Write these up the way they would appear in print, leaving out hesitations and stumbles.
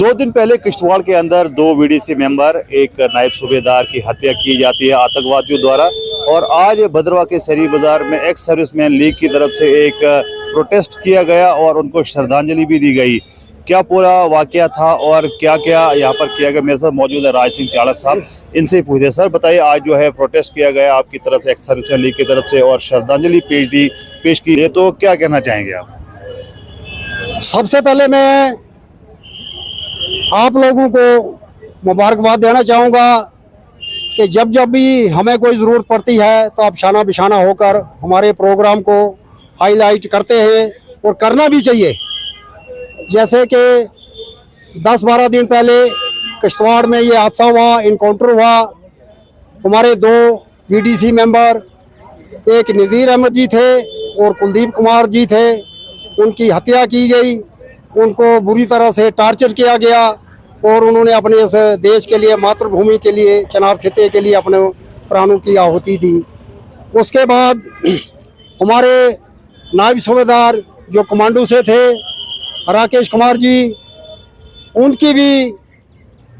2 दिन पहले किश्तवाड़ के अंदर 2 वीडीसी मेंबर, एक नायब सूबेदार की हत्या की जाती है आतंकवादियों द्वारा। और आज भद्रवा के शहरी बाजार में एक्स सर्विसमैन लीग की तरफ से एक प्रोटेस्ट किया गया और उनको श्रद्धांजलि भी दी गई। क्या पूरा वाकया था और क्या क्या यहाँ पर किया गया, मेरे साथ मौजूद है राज सिंह चालक साहब, इनसे ही पूछे। सर बताइए, आज जो है प्रोटेस्ट किया गया आपकी तरफ से, एक्स सर्विसमैन लीग की तरफ से, और श्रद्धांजलि पेश की है, तो क्या कहना चाहेंगे आप? सबसे पहले मैं आप लोगों को मुबारकबाद देना चाहूँगा कि जब जब भी हमें कोई ज़रूरत पड़ती है तो आप शाना बिशाना होकर हमारे प्रोग्राम को हाईलाइट करते हैं और करना भी चाहिए। जैसे कि 10-12 दिन पहले किश्तवाड़ में ये हादसा हुआ, इनकाउंटर हुआ। हमारे 2 वीडीसी मेंबर, एक नज़ीर अहमद जी थे और कुलदीप कुमार जी थे, उनकी हत्या की गई। उनको बुरी तरह से टार्चर किया गया और उन्होंने अपने इस देश के लिए, मातृभूमि के लिए, चनाब खिते के लिए अपने प्राणों की आहुति दी। उसके बाद हमारे नायब सूबेदार जो कमांडो से थे, राकेश कुमार जी, उनकी भी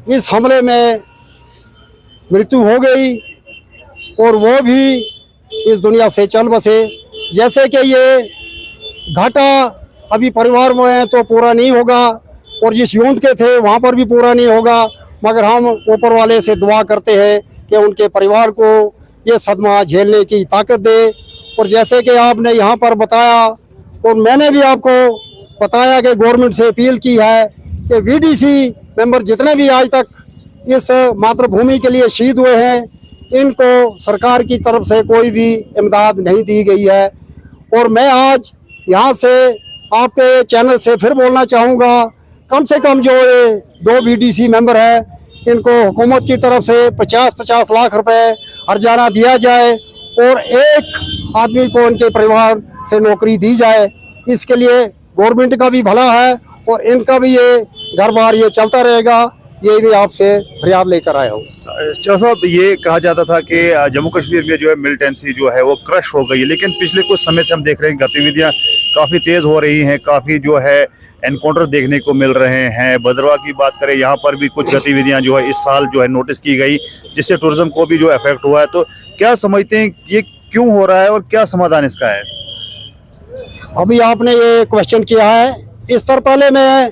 इस हमले में मृत्यु हो गई और वो भी इस दुनिया से चल बसे। जैसे कि ये घाटा अभी परिवार में है तो पूरा नहीं होगा और जिस यूनिट के थे वहाँ पर भी पूरा नहीं होगा, मगर हम ऊपर वाले से दुआ करते हैं कि उनके परिवार को ये सदमा झेलने की ताकत दे। और जैसे कि आपने यहाँ पर बताया और मैंने भी आपको बताया कि गवर्नमेंट से अपील की है कि वीडीसी मेंबर जितने भी आज तक इस मातृभूमि के लिए शहीद हुए हैं, इनको सरकार की तरफ से कोई भी इमदाद नहीं दी गई है। और मैं आज यहाँ से आपके चैनल से फिर बोलना चाहूँगा, कम से कम जो ये 2 वीडीसी मेंबर है, इनको हुकूमत की तरफ से 50-50 लाख रुपए हर्जाना दिया जाए और एक आदमी को उनके परिवार से नौकरी दी जाए। इसके लिए गवर्नमेंट का भी भला है और इनका भी ये घर बार ये चलता रहेगा। ये भी आपसे फरियाद लेकर आया हूँ। चाचा साहब, ये कहा जाता था कि जम्मू कश्मीर में जो है मिलिटेंसी जो है वो क्रश हो गई है, लेकिन पिछले कुछ समय से हम देख रहे हैं गतिविधियां काफ़ी तेज़ हो रही हैं, काफ़ी जो है एनकाउंटर देखने को मिल रहे हैं। भद्रवा की बात करें, यहाँ पर भी कुछ गतिविधियां जो है इस साल जो है नोटिस की गई, जिससे टूरिज्म को भी जो इफेक्ट हुआ है। तो क्या समझते हैं ये क्यों हो रहा है और क्या समाधान इसका है? अभी आपने ये क्वेश्चन किया है, इस तरह पहले मैं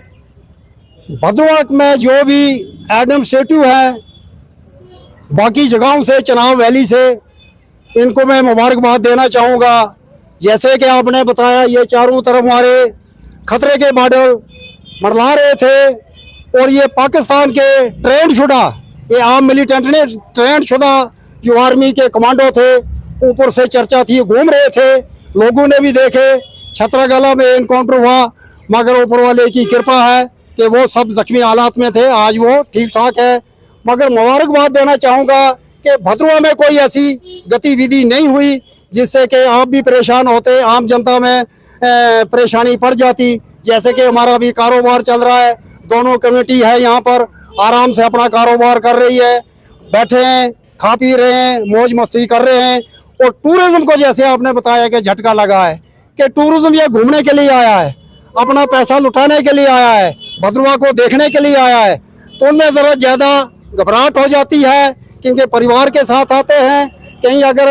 भद्रवा में जो भी एडमिनिस्ट्रेटिव है बाकी जगहों से, चनाब वैली से, इनको मैं मुबारकबाद देना चाहूँगा। जैसे कि आपने बताया, ये चारों तरफ हमारे खतरे के बादल मंडरा रहे थे और ये पाकिस्तान के ट्रेंड शुदा, ये आम मिलिटेंट ने ट्रेंड शुदा जो आर्मी के कमांडो थे, ऊपर से चर्चा थी, घूम रहे थे, लोगों ने भी देखे। छतरागला में इनकाउंटर हुआ, मगर ऊपर वाले की कृपा है कि वो सब जख्मी हालात में थे, आज वो ठीक ठाक है। मगर मुबारकबाद देना चाहूँगा कि भद्रवा में कोई ऐसी गतिविधि नहीं हुई जिससे कि आप भी परेशान होते, आम जनता में परेशानी पड़ जाती। जैसे कि हमारा भी कारोबार चल रहा है, दोनों कमेटी है यहाँ पर, आराम से अपना कारोबार कर रही है, बैठे हैं, खा पी रहे हैं, मौज मस्ती कर रहे हैं। और टूरिज्म को जैसे आपने बताया कि झटका लगा है कि टूरिज्म ये घूमने के लिए आया है, अपना पैसा लुटाने के लिए आया है, भद्रवा को देखने के लिए आया है, तो उनमें ज़रा ज़्यादा घबराहट हो जाती है क्योंकि परिवार के साथ आते हैं। कहीं अगर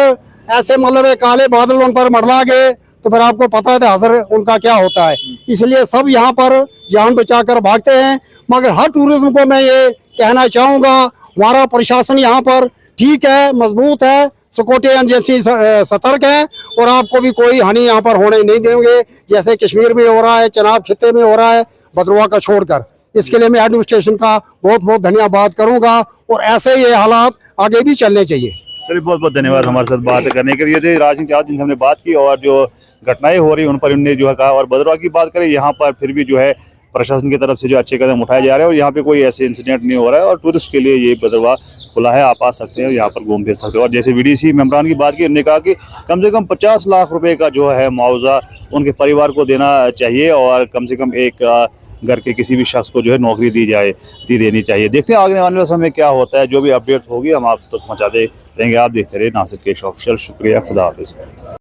ऐसे मतलब काले बादल उन पर मंडरा गए तो फिर आपको पता है असर उनका क्या होता है। इसलिए सब यहाँ पर जान बचाकर भागते हैं। मगर हर टूरिज्म को मैं ये कहना चाहूँगा, हमारा प्रशासन यहाँ पर ठीक है, मजबूत है, सिक्योरिटी एजेंसी सतर्क है और आपको भी कोई हानि यहाँ पर होने नहीं देंगे, जैसे कश्मीर में हो रहा है, चनाब खिते में हो रहा है, भद्रवा का छोड़कर। इसके लिए मैं एडमिनिस्ट्रेशन का बहुत बहुत धन्यवाद करूँगा और ऐसे ये हालात आगे भी चलने चाहिए। चलिए, बहुत बहुत धन्यवाद हमारे साथ बात करने के लिए। राज सिंह चालक जिनसे हमने बात की और जो घटनाएं हो रही हैं उन पर उन्होंने जो है कहा। और भद्रवा की बात करें, यहाँ पर फिर भी जो है प्रशासन की तरफ से जो अच्छे कदम उठाए जा रहे हैं और यहाँ पे कोई ऐसे इंसिडेंट नहीं हो रहा है और टूरिस्ट के लिए ये भद्रवा खुला है, आप आ सकते हैं, यहाँ पर घूम फिर सकते हो। और जैसे वीडीसी मेंबरान की बात की, उन्होंने कहा कि कम से कम 50 लाख रुपए का जो है मुआवजा उनके परिवार को देना चाहिए और कम से कम एक घर के किसी भी शख्स को जो है नौकरी देनी चाहिए। देखते हैं आगे वाले समय क्या होता है, जो भी अपडेट होगी हम आप तक पहुँचाते रहेंगे। आप देखते रहे नासिर केश ऑफिशियल। शुक्रिया, खुदा हाफिज़।